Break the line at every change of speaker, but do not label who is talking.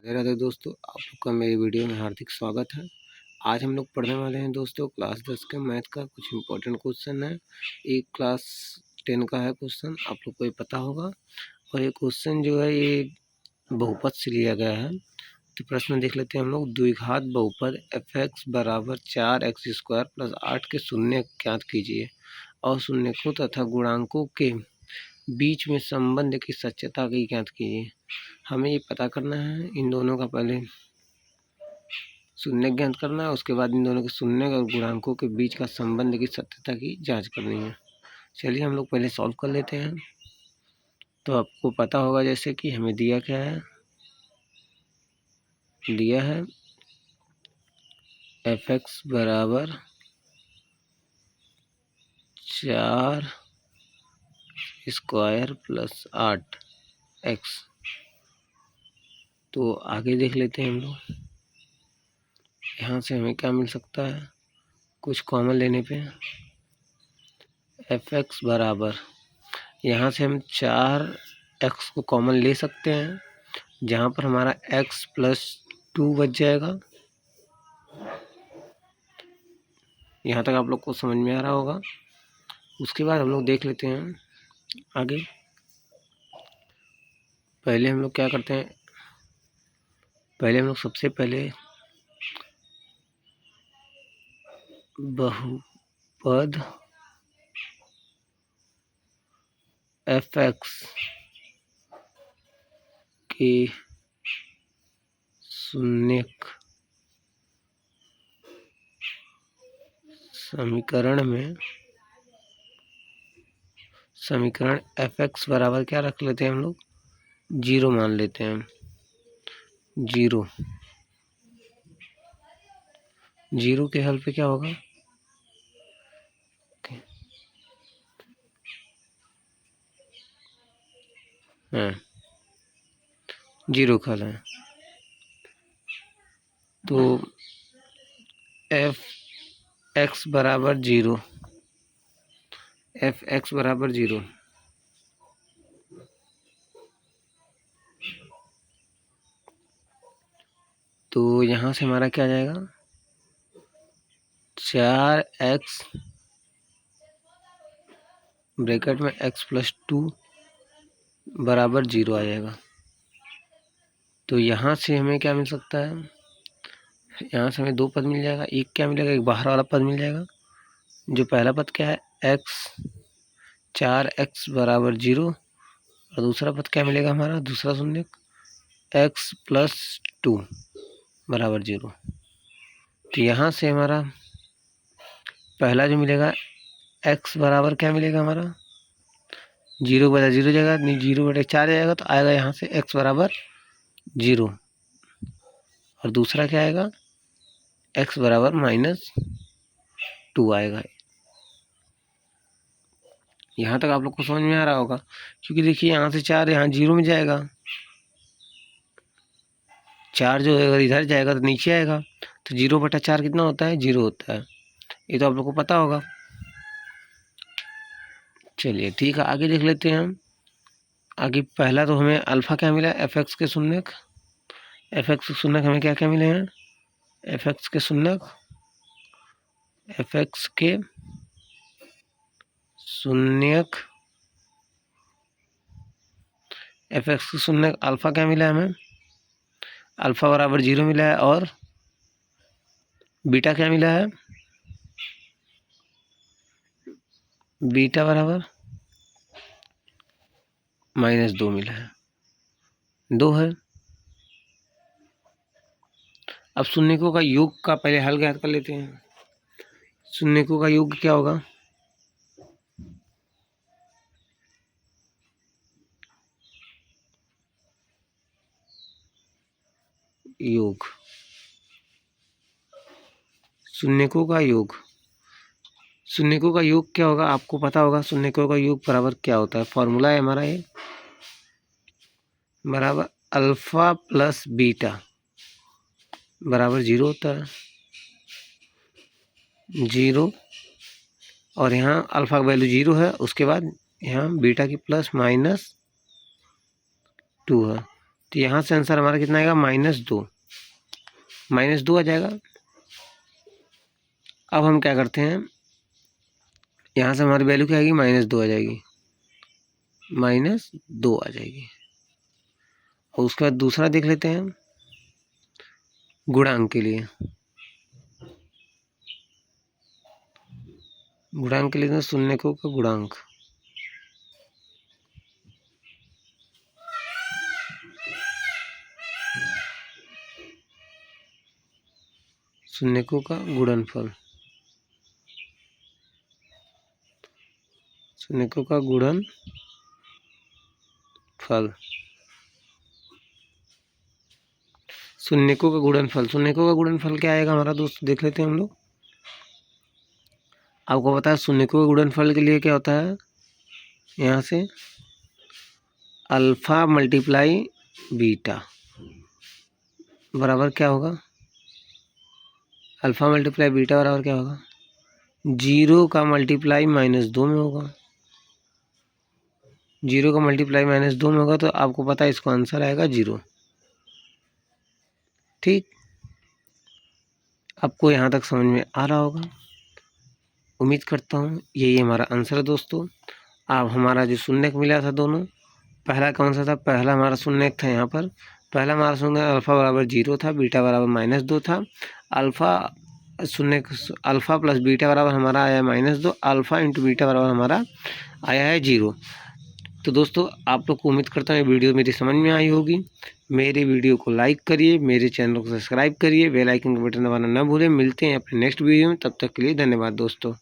राधे राधे दोस्तों, आप लोग का मेरी वीडियो में हार्दिक स्वागत है। आज हम लोग पढ़ने वाले हैं दोस्तों क्लास 10 के मैथ का कुछ इम्पोर्टेंट क्वेश्चन है। एक क्लास 10 का है क्वेश्चन, आप लोग को ये पता होगा। और ये क्वेश्चन जो है ये बहुपद से लिया गया है। तो प्रश्न देख लेते हैं हम लोग। द्विघात बहुपद f(x) बराबर 4x² प्लस 8 के शून्य ज्ञात कीजिए और शून्यकों तथा गुणांकों के बीच में संबंध की सच्चता की ज्ञात कीजिए। हमें ये पता करना है, इन दोनों का पहले शून्य ज्ञात करना है, उसके बाद इन दोनों के शून्य और गुणांकों के बीच का संबंध की सत्यता की जांच करनी है। चलिए हम लोग पहले सॉल्व कर लेते हैं। तो आपको पता होगा जैसे कि हमें दिया क्या है, दिया है f(x) बराबर 4² प्लस 8x। तो आगे देख लेते हैं हम लोग। यहाँ से हमें क्या मिल सकता है, कुछ कॉमन लेने पे f(x) बराबर, यहाँ से हम 4x को कॉमन ले सकते हैं, जहाँ पर हमारा x + 2 बच जाएगा। यहाँ तक आप लोग को समझ में आ रहा होगा। उसके बाद हम लोग देख लेते हैं आगे। पहले हम लोग क्या करते हैं, पहले हम लोग सबसे पहले बहुपद f(x) के शून्यक समीकरण में समीकरण f(x) बराबर क्या रख लेते हैं हम लोग, 0 मान लेते हैं। 0 के हल पे क्या होगा, हाँ 0 का हल है। तो f(x) बराबर 0, f(x) बराबर 0। तो यहाँ से हमारा क्या आ जाएगा, 4x ब्रैकेट में x + 2 बराबर 0 आ जाएगा। तो यहाँ से हमें क्या मिल सकता है, यहाँ से हमें 2 पद मिल जाएगा। एक क्या मिलेगा, एक बाहर वाला पद मिल जाएगा। जो पहला पद क्या है, 4x बराबर 0, और दूसरा पद क्या मिलेगा हमारा, दूसरा शून्य x + 2 बराबर 0। तो यहाँ से हमारा पहला जो मिलेगा x बराबर क्या मिलेगा हमारा, 0 बटा 0 जाएगा, नहीं 0 बटे 4 जाएगा। तो आएगा यहाँ से x बराबर 0, और दूसरा क्या आएगा, x बराबर -2 आएगा। यहाँ तक आप लोग को समझ में आ रहा होगा। क्योंकि देखिए यहाँ से 4 यहाँ 0 में जाएगा, 4 जो अगर इधर जाएगा तो नीचे आएगा। तो 0 बटा 4 कितना होता है, 0 होता है। ये तो आप लोग को पता होगा। चलिए ठीक है, आगे देख लेते हैं हम। आगे पहला तो हमें अल्फा क्या मिला, f(x) के शून्यक। f(x) के शून्यक हमें क्या क्या मिले हैं, f(x) के शून्यक, f(x) के शून्यक, f(x) के शून्यक अल्फा क्या मिला है हमें, अल्फा बराबर 0 मिला है, और बीटा क्या मिला है, बीटा बराबर -2 मिला है, 2 है। अब शून्यकों का योग का पहले हल ज्ञात कर लेते हैं। शून्यकों का योग क्या होगा, योग, शून्यकों का योग, शून्यकों का योग क्या होगा आपको पता होगा। शून्यकों का योग बराबर क्या होता है, फॉर्मूला है हमारा ये, बराबर अल्फा प्लस बीटा बराबर 0 होता है, 0। और यहाँ अल्फा का वैल्यू 0 है, उसके बाद यहाँ बीटा की +-2 है। तो यहाँ से आंसर हमारा कितना आएगा, -2, -2 आ जाएगा। अब हम क्या करते हैं, यहाँ से हमारी वैल्यू क्या आएगी, -2 आ जाएगी, -2 आ जाएगी। और उसके बाद दूसरा देख लेते हैं गुणांक के लिए। गुणांक के लिए शून्यकों का गुणांक, शून्यकों का गुणनफल, शून्यकों का गुणनफल, शून्यकों का गुणनफल। शून्यकों का गुणनफल क्या आएगा हमारा दोस्त, देख लेते हैं हम लोग। आपको पता है शून्यकों के गुणनफल के लिए क्या होता है, यहाँ से अल्फा मल्टीप्लाई बीटा बराबर क्या होगा, अल्फा मल्टीप्लाई बीटा बराबर क्या होगा, 0 का मल्टीप्लाई -2 में होगा। 0 का मल्टीप्लाई -2 में होगा तो आपको पता है इसको आंसर आएगा 0। ठीक, आपको यहाँ तक समझ में आ रहा होगा, उम्मीद करता हूँ। यही हमारा आंसर है दोस्तों। अब हमारा जो शून्यक मिला था दोनों, पहला कौन सा था, पहला हमारा शून्यक था यहाँ पर, पहला हमारा शून्य अल्फा बराबर 0 था, बीटा बराबर -2 था। अल्फा शून्य, अल्फा प्लस बीटा बराबर हमारा आया -2, अल्फा इंटू बीटा बराबर हमारा आया है 0। तो दोस्तों आप लोग को उम्मीद करता हूँ ये वीडियो मेरी समझ में आई होगी। मेरे वीडियो को लाइक करिए, मेरे चैनल को सब्सक्राइब करिए, बेल आइकन का बटन दबाना ना भूलें। मिलते हैं अपने नेक्स्ट वीडियो में, तब तक के लिए धन्यवाद दोस्तों।